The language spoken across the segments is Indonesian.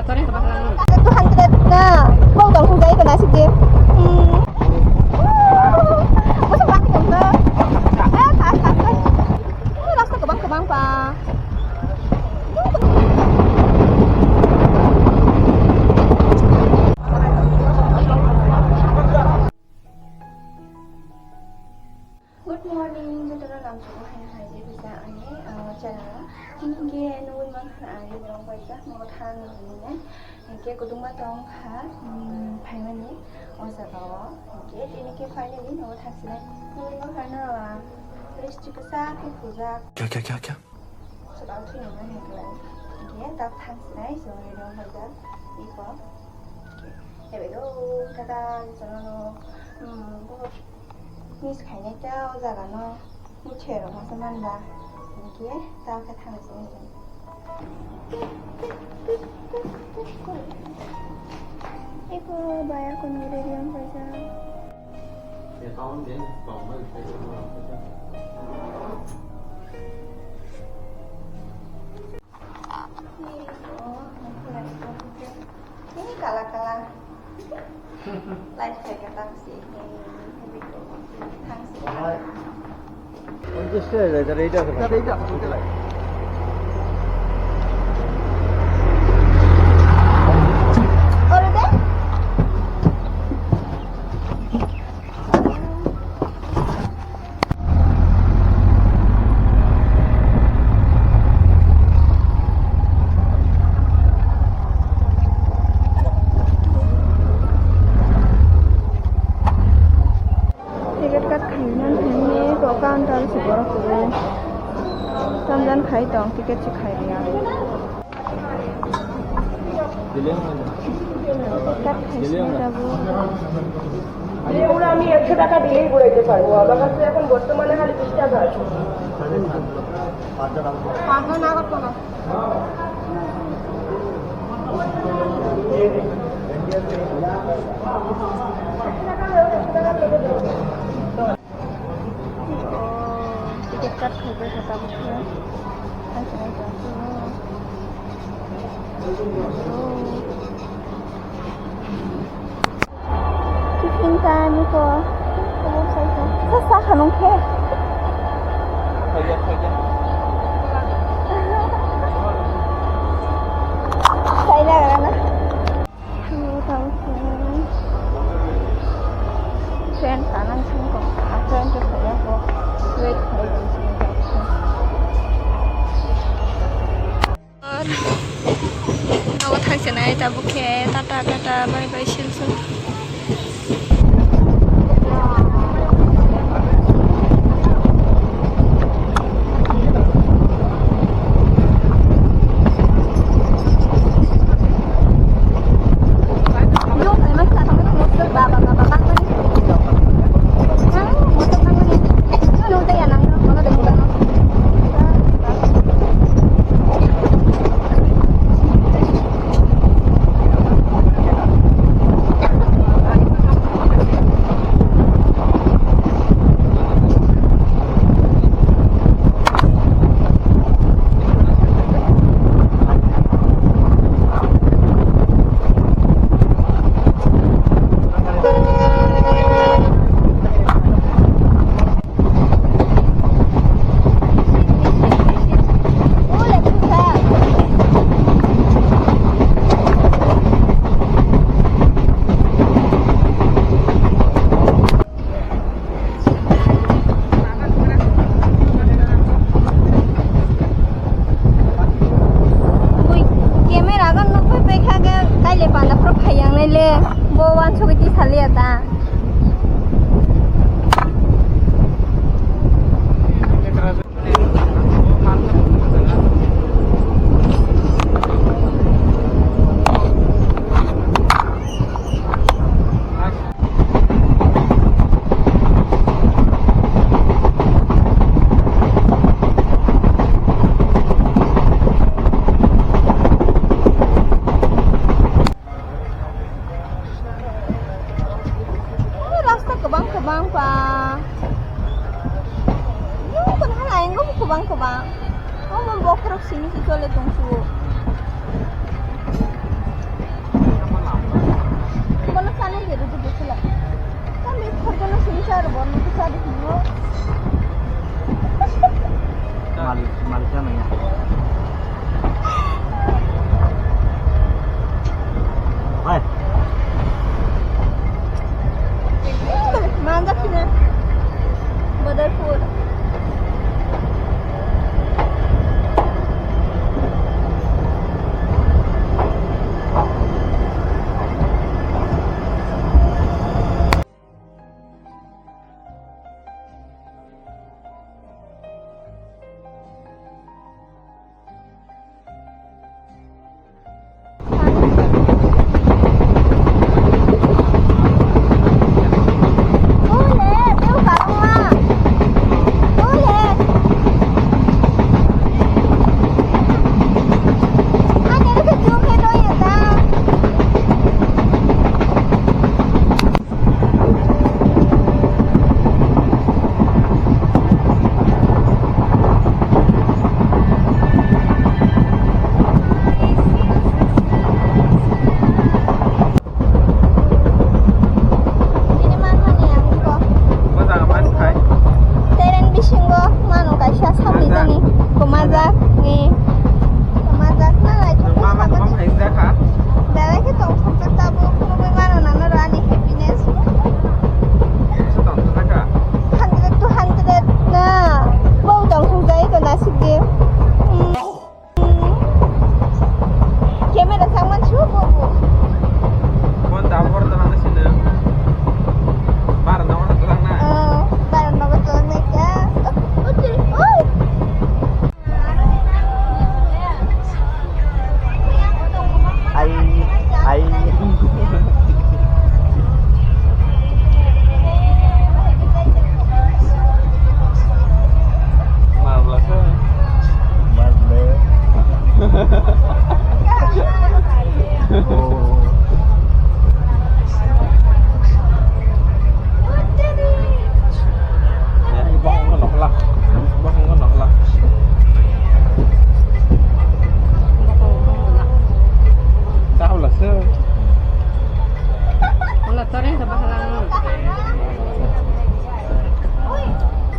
200 na. Bang dong hujai ka na sige. Masuk lagi dong ke. Tak. Ini rasa kebang-kebang pa. Good morning, 저는 남주고 하이하이 비자 아니 channel. Ini nuôi mang hai dong quay các mô than này cái của chúng ta trong khá phải mà nhé ở giờ đó cái đi cái phải này nó thật sự này nuôi mang phải nó là list cái xa cái phụ gia क्या sau đó thì nó này cái tập thật sự này rồi nó phải ra đi có để vậy đó ta cho nó như cái này cháu giờ là nó như trẻ rồi mà sao ăn ra 이게 딱 하면서 이거 봐야 con người đi bây giờ để con đến vòng mới phải ini kalah lain kayak kata sih Samjan khai dong tiket sih khai dia. ওরা আমি 100 টাকা দিলেই ঘুরাইতে পারবো আমার কাছে এখন বর্তমানে খালি 20 টাকা আছে পাঁচজন না করতো না tiket card khởi kata bukti kan saya jatuh tiffin time itu kamu saya sasa kanong ke saya nak halo tahu trend kanan sini kok trend ke saya kok wait saya di sini 나와 당신아이 다부케 따따따따 바이바이 실수 Bawa suku di salia ta. ada bonus bisa di sini. Malaysia namanya. Hai. Mantap sih. Badai food.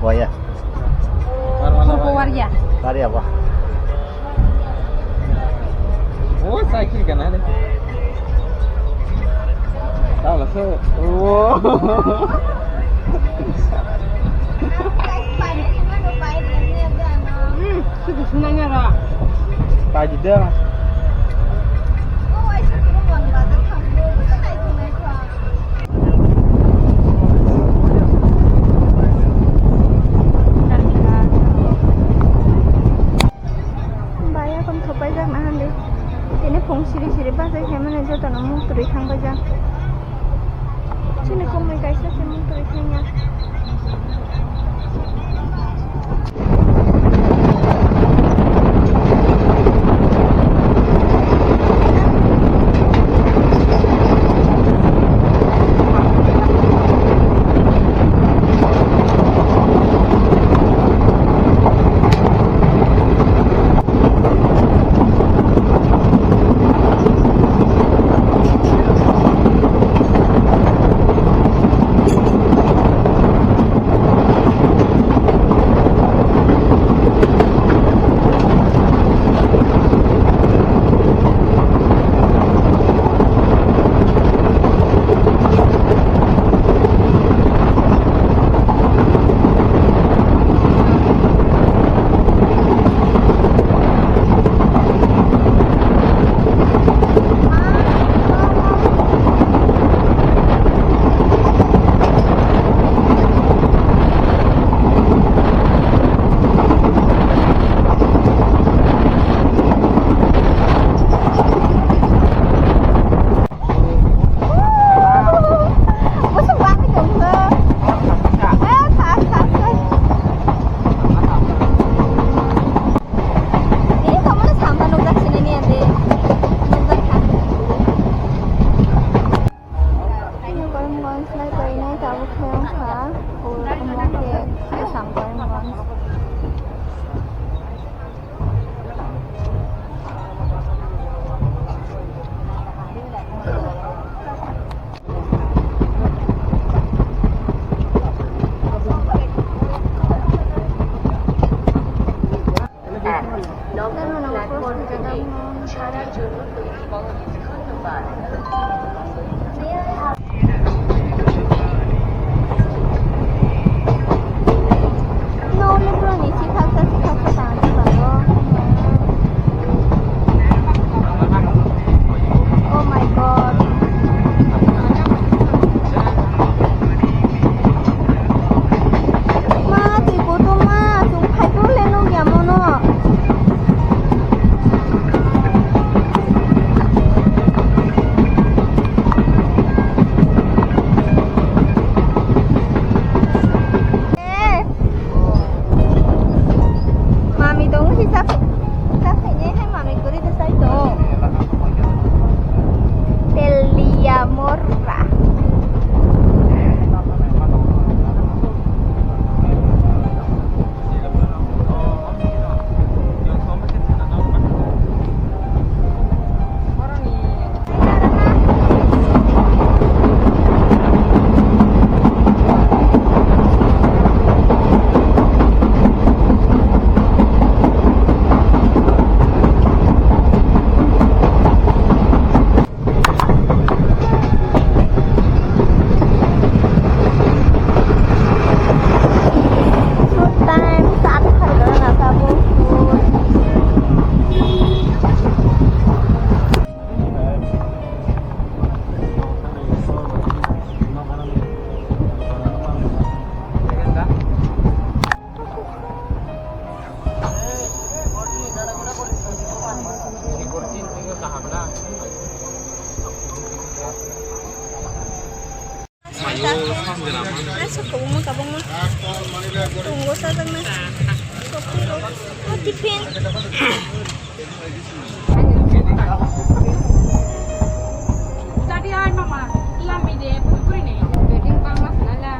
Buaya. Waria. Lari apa? Oh, cycle kan ada. Tahu lah sir. Oh. Sudah senangnya lah. Pagi dah. Siri-siri bahasa Yemen aja tanah motor ikan baja. Sini kamu kaisa sini motor ikannya. No libro ni sikapsa tanya baru. Oh my god. Ma, tigo tu ma, tung phai tu le no ya mono. Mami dong si sắp nhé hay mami cứ đi tới sai tổ Delia Morra. Masuk ke rumah kabung mah. Tunggu saja mas. Kopi oh tipin. Tadi ay mama, lami de pukul ni. Wedding pamas nala.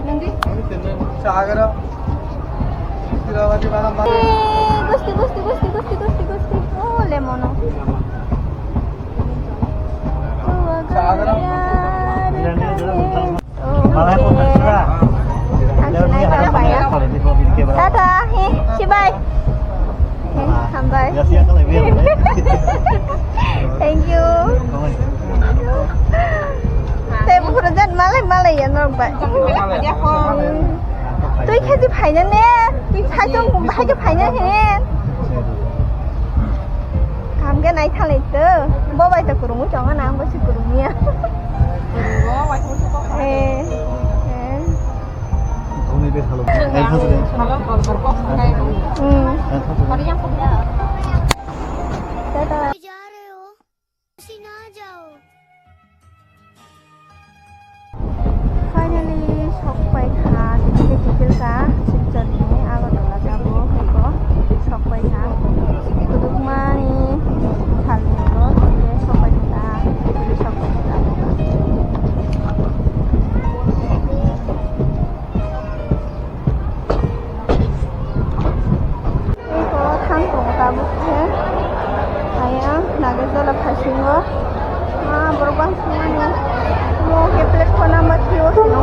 Nanti. Sagara. Gusti. Oh, lemono. Dadah, bye. Bye. Thank you. Thế bữa rất malay ya nó vậy. Tôi khai chụp ảnh nè, tôi khai chụp ảnh nè. Cảm cái này thằng này tớ, bố bây giờ cũng chọn cái nào bố sẽ cũng nha. Finally, sampai ka titik ka sejauh ini awal adalah jabo keko sampai ka duduk mani kali lo sampai kita jadi sampai kita keko tanggung kabutnya ayah naga zola pasinggo berubah semuanya mau ke platform nama Tio, no